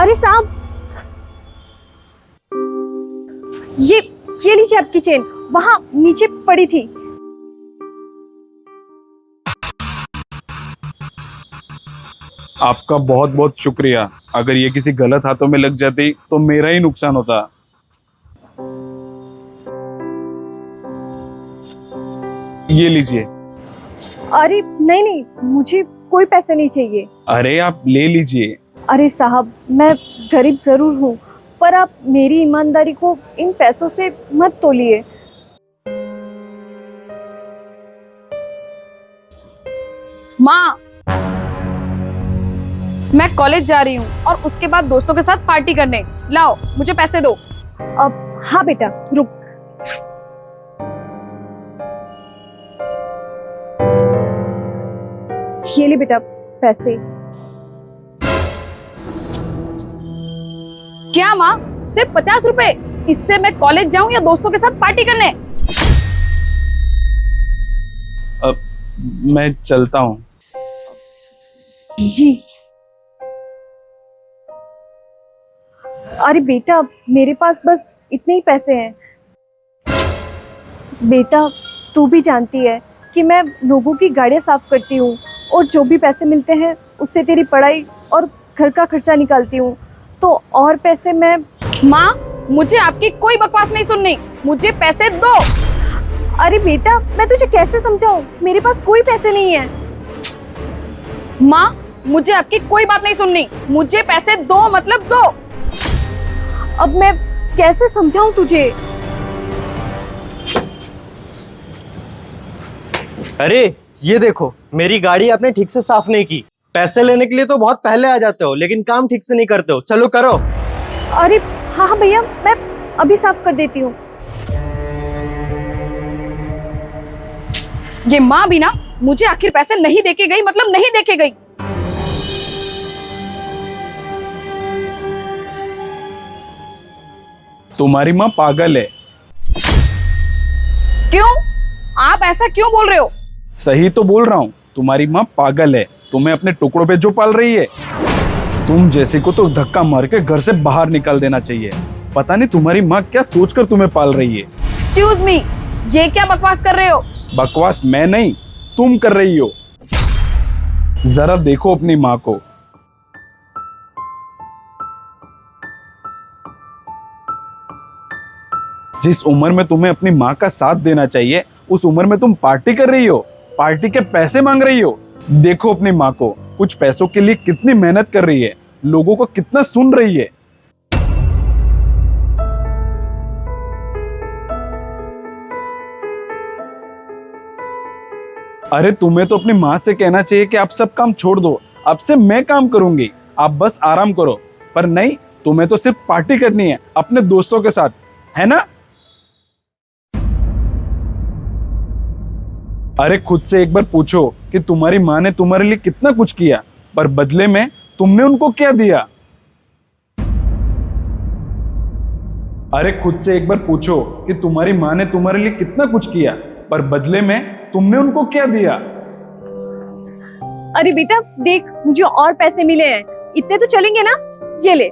अरे साहब, ये लीजिए आपकी चेन, वहां नीचे पड़ी थी। आपका बहुत बहुत शुक्रिया। अगर ये किसी गलत हाथों में लग जाती तो मेरा ही नुकसान होता। ये लीजिए। अरे नहीं नहीं, मुझे कोई पैसे नहीं चाहिए। अरे आप ले लीजिए। अरे साहब, मैं गरीब जरूर हूँ, पर आप मेरी ईमानदारी को इन पैसों से मत तोलिए। माँ, मैं कॉलेज जा रही हूँ और उसके बाद दोस्तों के साथ पार्टी करने। लाओ, मुझे पैसे दो। अब हाँ बेटा, रुक। ये ले बेटा पैसे। क्या माँ, सिर्फ 50 रुपए? इससे मैं कॉलेज जाऊँ या दोस्तों के साथ पार्टी करने? अब मैं चलता हूँ। जी। अरे बेटा, मेरे पास बस इतने ही पैसे हैं। बेटा, तू भी जानती है कि मैं लोगों की गाड़ियाँ साफ करती हूँ और जो भी पैसे मिलते हैं उससे तेरी पढ़ाई और घर का खर्चा निकालती हूँ, तो और पैसे मैं। माँ, मुझे आपकी कोई बकवास नहीं सुननी, मुझे पैसे दो। अरे बेटा, मैं तुझे कैसे समझाऊं, मेरे पास कोई पैसे नहीं है। माँ, मुझे आपकी कोई बात नहीं सुननी, मुझे पैसे दो मतलब दो। अब मैं कैसे समझाऊं तुझे? अरे ये देखो, मेरी गाड़ी आपने ठीक से साफ नहीं की। पैसे लेने के लिए तो बहुत पहले आ जाते हो, लेकिन काम ठीक से नहीं करते हो। चलो करो। अरे हाँ हाँ भैया, मैं अभी साफ कर देती हूँ। ये माँ भी ना मुझे आखिर पैसे नहीं देके गई मतलब नहीं देके गई। तुम्हारी माँ पागल है। क्यों? आप ऐसा क्यों बोल रहे हो? सही तो बोल रहा हूँ, तुम्हारी माँ पागल है। तुम्हें अपने टुकड़ों पे जो पाल रही है। तुम जैसे को तो धक्का मार के घर से बाहर निकाल देना चाहिए। पता नहीं तुम्हारी माँ क्या सोचकर तुम्हें पाल रही है। एक्सक्यूज मी, ये क्या बकवास कर रहे हो? बकवास मैं नहीं, तुम कर रही हो। जरा देखो अपनी माँ को। जिस उम्र में तुम्हें अपनी माँ का साथ देना चाहिए, उस उम्र में तुम पार्टी कर रही हो, पार्टी के पैसे मांग रही हो। देखो अपनी माँ को, कुछ पैसों के लिए कितनी मेहनत कर रही है, लोगों को कितना सुन रही है। अरे तुम्हें तो अपनी माँ से कहना चाहिए कि आप सब काम छोड़ दो, अब से मैं काम करूंगी, आप बस आराम करो। पर नहीं, तुम्हें तो सिर्फ पार्टी करनी है अपने दोस्तों के साथ, है ना? अरे खुद से एक बार पूछो कि तुम्हारी माँ ने तुम्हारे लिए कितना कुछ किया, पर बदले में तुमने उनको क्या दिया? अरे खुद से एक बार पूछो कि तुम्हारी माँ ने तुम्हारे लिए कितना कुछ किया, पर बदले में तुमने उनको क्या दिया? अरे बेटा देख, मुझे और पैसे मिले हैं, इतने तो चलेंगे ना? ये ले।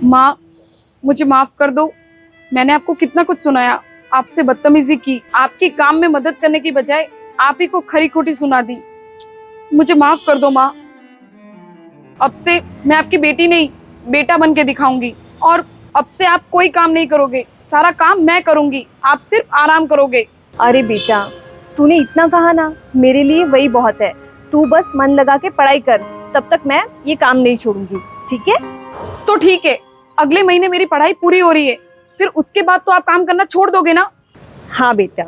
माँ, मुझे माफ कर दो। मैंने आपको कितना कुछ सुनाया, आपसे बदतमीजी की, आपके काम में मदद करने की बजाय आप ही को खरी खोटी सुना दी। मुझे माफ कर दो माँ। अब से मैं आपकी बेटी नहीं, बेटा बन के दिखाऊंगी। और अब से आप कोई काम नहीं करोगे, सारा काम मैं करूंगी, आप सिर्फ आराम करोगे। अरे बेटा, तूने इतना कहा ना, मेरे लिए वही बहुत है। तू बस मन लगा के पढ़ाई कर, तब तक मैं ये काम नहीं छोड़ूंगी, ठीक है? तो ठीक है, अगले महीने मेरी पढ़ाई पूरी हो रही है, फिर उसके बाद तो आप काम करना छोड़ दोगे ना? हाँ बेटा।